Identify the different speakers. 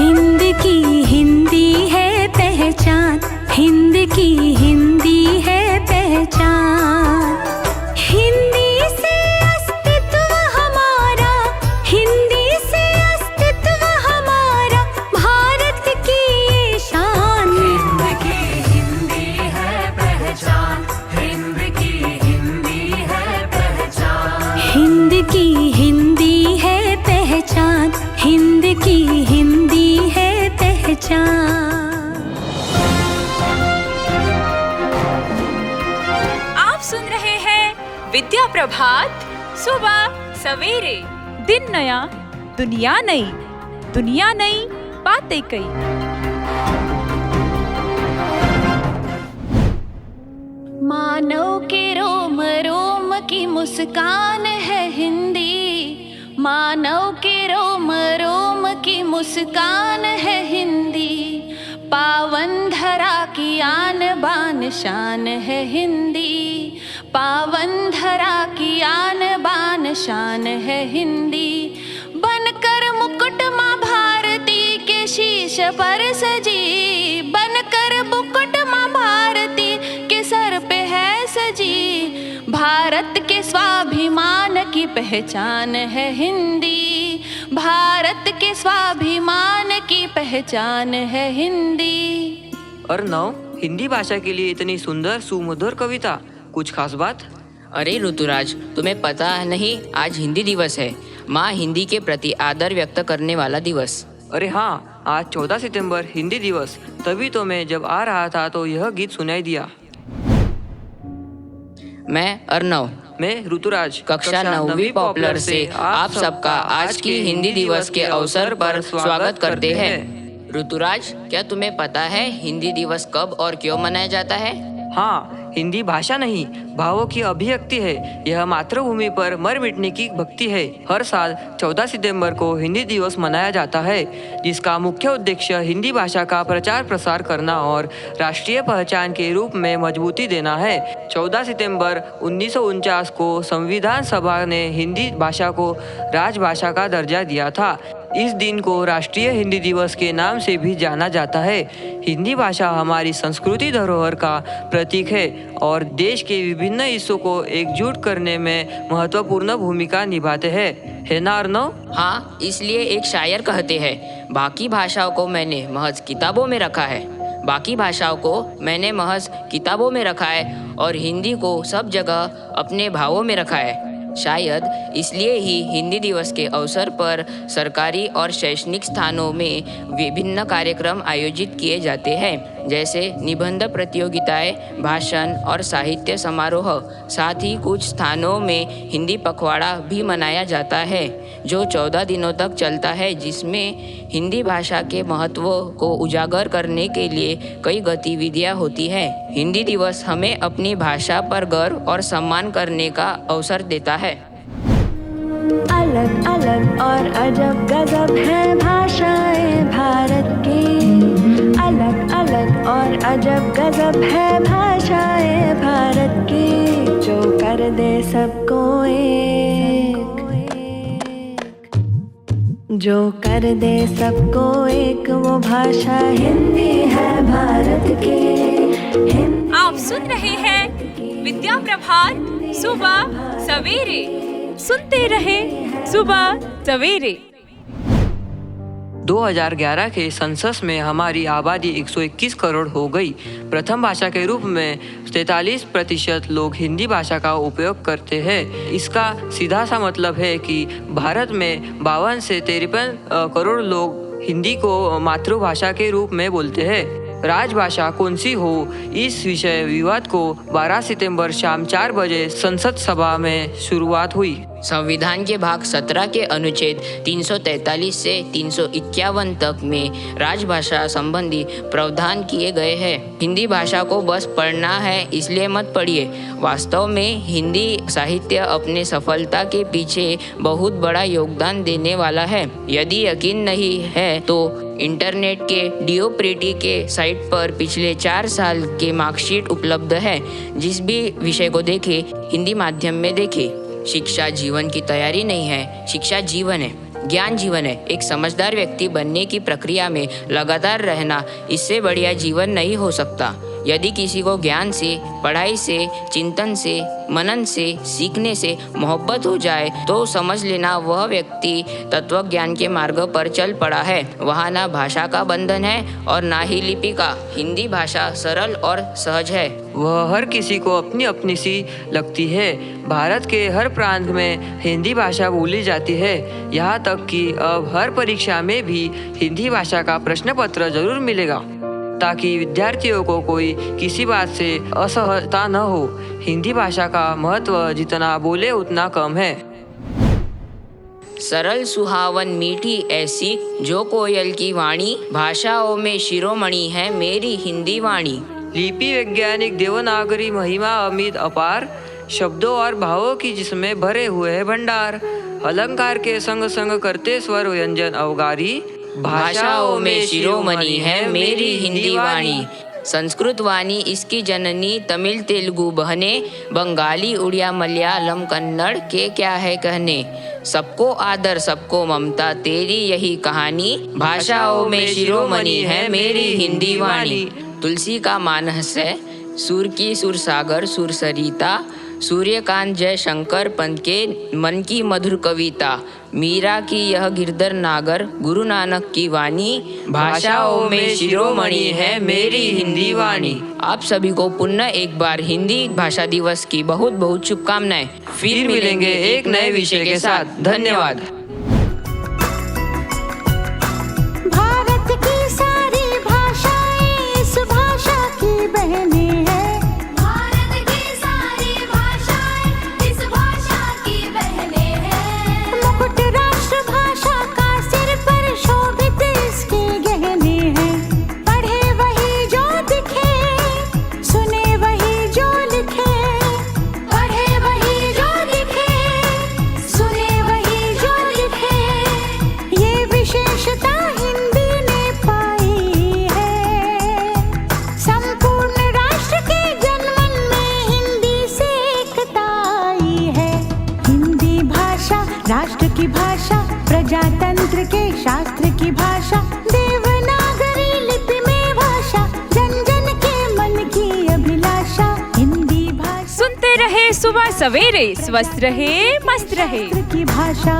Speaker 1: हिंद की हिंदी है पहचान, हिंद की हिंदी है पहचान। हिंदी से अस्तित्व हमारा, हिंदी से अस्तित्व हमारा, भारत की ये शान।
Speaker 2: हिंद की हिंदी है पहचान, हिंद की हिंदी है पहचान।
Speaker 1: हिंद की हिंदी है पहचान, हिंद की हिंदी है पहचान।
Speaker 3: आप सुन रहे हैं विद्या प्रभात सुबह सवेरे। दिन नया दुनिया नई, दुनिया नई बातें कई।
Speaker 1: मानव के रोम रोम की मुस्कान है हिंदी, मानव के रोम रोम की मुस्कान है हिंदी। पावन धरा की आन बान शान है हिंदी, पावन धरा की आन बान शान है हिंदी। बनकर मुकुट माँ भारती के शीश पर सजी, बनकर मुकुट माँ भारती के सर पे है सजी। भारत के स्वाभिमान की पहचान है हिंदी, भारत के स्वाभिमान की पहचान है हिंदी।
Speaker 4: अर्णव, हिंदी भाषा के लिए इतनी सुंदर सुमधुर कविता, कुछ खास बात?
Speaker 5: अरे ऋतुराज, तुम्हें पता नहीं आज हिंदी दिवस है, माँ हिंदी के प्रति आदर व्यक्त करने वाला दिवस।
Speaker 4: अरे हाँ, आज 14 सितंबर हिंदी दिवस। तभी तो मैं जब आ रहा था तो यह गीत सुनाई दिया।
Speaker 5: मैं अर्णव,
Speaker 4: मैं ऋतुराज,
Speaker 5: कक्षा 9वीं पॉपुलर से आप सबका आज की हिंदी दिवस के अवसर पर स्वागत करते हैं। ऋतुराज, क्या तुम्हें पता है हिंदी दिवस कब और क्यों मनाया जाता है?
Speaker 4: हाँ, हिंदी भाषा नहीं, भावों की अभिव्यक्ति है। यह मातृभूमि पर मर मिटने की भक्ति है। हर साल 14 सितंबर को हिंदी दिवस मनाया जाता है, जिसका मुख्य उद्देश्य हिंदी भाषा का प्रचार प्रसार करना और राष्ट्रीय पहचान के रूप में मजबूती देना है। 14 सितंबर 1949 को संविधान सभा ने हिंदी भाषा को राजभाषा का दर्जा दिया था। इस दिन को राष्ट्रीय हिंदी दिवस के नाम से भी जाना जाता है। हिंदी भाषा हमारी संस्कृति धरोहर का प्रतीक है और देश के विभिन्न हिस्सों को एकजुट करने में महत्वपूर्ण भूमिका निभाते हैं, है ना अर्णव?
Speaker 5: हाँ, इसलिए एक शायर कहते हैं, बाकी भाषाओं को मैंने महज किताबों में रखा है, बाकी भाषाओं को मैंने महज किताबों में रखा है और हिंदी को सब जगह अपने भावों में रखा है। शायद इसलिए ही हिंदी दिवस के अवसर पर सरकारी और शैक्षणिक स्थानों में विभिन्न कार्यक्रम आयोजित किए जाते हैं, जैसे निबंध प्रतियोगिताएं, भाषण और साहित्य समारोह। साथ ही कुछ स्थानों में हिंदी पखवाड़ा भी मनाया जाता है, जो 14 दिनों तक चलता है, जिसमें हिंदी भाषा के महत्व को उजागर करने के लिए कई गतिविधियां होती हैं। हिंदी दिवस हमें अपनी भाषा पर गर्व और सम्मान करने का अवसर देता है।
Speaker 1: अलग अलग और अजब गजब है भाषाएं भारत की, अलग अलग और अजब गजब है भाषाएं भारत की। जो कर दे सबको एक, जो कर दे सबको एक, वो भाषा हिंदी है भारत की।
Speaker 3: आप सुन रहे हैं विद्या प्रभात सुबह सवेरे। सुनते रहे सुबह सवेरे।
Speaker 4: 2011 के सेंसस में हमारी आबादी 121 करोड़ हो गई। प्रथम भाषा के रूप में 43% लोग हिंदी भाषा का उपयोग करते हैं। इसका सीधा सा मतलब है कि भारत में 52 से 53 करोड़ लोग हिंदी को मातृभाषा के रूप में बोलते हैं। राजभाषा कौन सी हो, इस विषय विवाद को 12 सितंबर शाम 4 बजे संसद सभा में शुरुआत हुई।
Speaker 5: संविधान के भाग 17 के अनुच्छेद 343 से 351 तक में राजभाषा संबंधी प्रावधान किए गए हैं। हिंदी भाषा को बस पढ़ना है इसलिए मत पढ़िए। वास्तव में हिंदी साहित्य अपने सफलता के पीछे बहुत बड़ा योगदान देने वाला है। यदि यकीन नहीं है तो इंटरनेट के DOPRT के साइट पर पिछले 4 साल के मार्कशीट उपलब्ध है। जिस भी विषय को देखे हिंदी माध्यम में देखे। शिक्षा जीवन की तैयारी नहीं है, शिक्षा जीवन है। ज्ञान जीवन है। एक समझदार व्यक्ति बनने की प्रक्रिया में लगातार रहना, इससे बढ़िया जीवन नहीं हो सकता। यदि किसी को ज्ञान से, पढ़ाई से, चिंतन से, मनन से, सीखने से मोहब्बत हो जाए तो समझ लेना वह व्यक्ति तत्व ज्ञान के मार्ग पर चल पड़ा है। वहाँ ना भाषा का बंधन है और ना ही लिपि का। हिंदी भाषा सरल और सहज है।
Speaker 4: वह हर किसी को अपनी अपनी सी लगती है। भारत के हर प्रांत में हिंदी भाषा बोली जाती है। यहाँ तक कि अब हर परीक्षा में भी हिंदी भाषा का प्रश्न पत्र जरूर मिलेगा, ताकि विद्यार्थियों को कोई किसी बात से असहजता न हो। हिंदी भाषा का महत्व जितना बोले उतना कम है।
Speaker 5: सरल सुहावन मीठी ऐसी जो कोयल की वाणी, भाषाओं में शिरोमणि है मेरी हिंदी वाणी।
Speaker 4: लिपि वैज्ञानिक देवनागरी महिमा अमित अपार, शब्दों और भावों की जिसमें भरे हुए है भंडार। अलंकार के संग संग करते स्वर व्यंजन अवगारी,
Speaker 5: भाषाओं में शिरोमणि है मेरी हिंदी वाणी। संस्कृत वाणी इसकी जननी, तमिल तेलुगु बहने, बंगाली उड़िया मलयालम कन्नड़ के क्या है कहने। सबको आदर सबको ममता तेरी यही कहानी, भाषाओं में शिरोमणि है मेरी हिंदी वाणी। तुलसी का मानस है सुर की सुर सागर सुर सरिता, सूर्यकांत जय शंकर पंत के मन की मधुर कविता। मीरा की यह गिरधर नागर, गुरु नानक की वाणी, भाषाओं में शिरोमणि है मेरी हिंदी वाणी। आप सभी को पुनः एक बार हिंदी भाषा दिवस की बहुत बहुत शुभकामनाएं।
Speaker 4: फिर मिलेंगे एक नए विषय के साथ। धन्यवाद।
Speaker 1: भारत की सारी भाषाएं इस भाषा की बहनें हैं।
Speaker 2: भारत की सारी भाषाएं इस भाषा की बहनें हैं।
Speaker 1: मुकुट राष्ट्र भाषा का सिर पर शोभित इसके गहने हैं। पढ़े वही जो दिखे, सुने वही जो लिखे। पढ़े वही जो दिखे, सुने वही जो लिखे। ये विशेषता हिंदी ने पाई है। संपूर्ण राष्ट्र के जनमन में हिंदी से एकता आई है। हिंदी भाषा राष्ट्र की भाषा, प्रजातंत्र के शास्त्र की भाषा, देवनागरी लिपि में भाषा, जन जन के मन की अभिलाषा। हिंदी भाषा
Speaker 3: सुनते रहे सुबह सवेरे, स्वस्थ रहे मस्त रहे।
Speaker 1: की भाषा।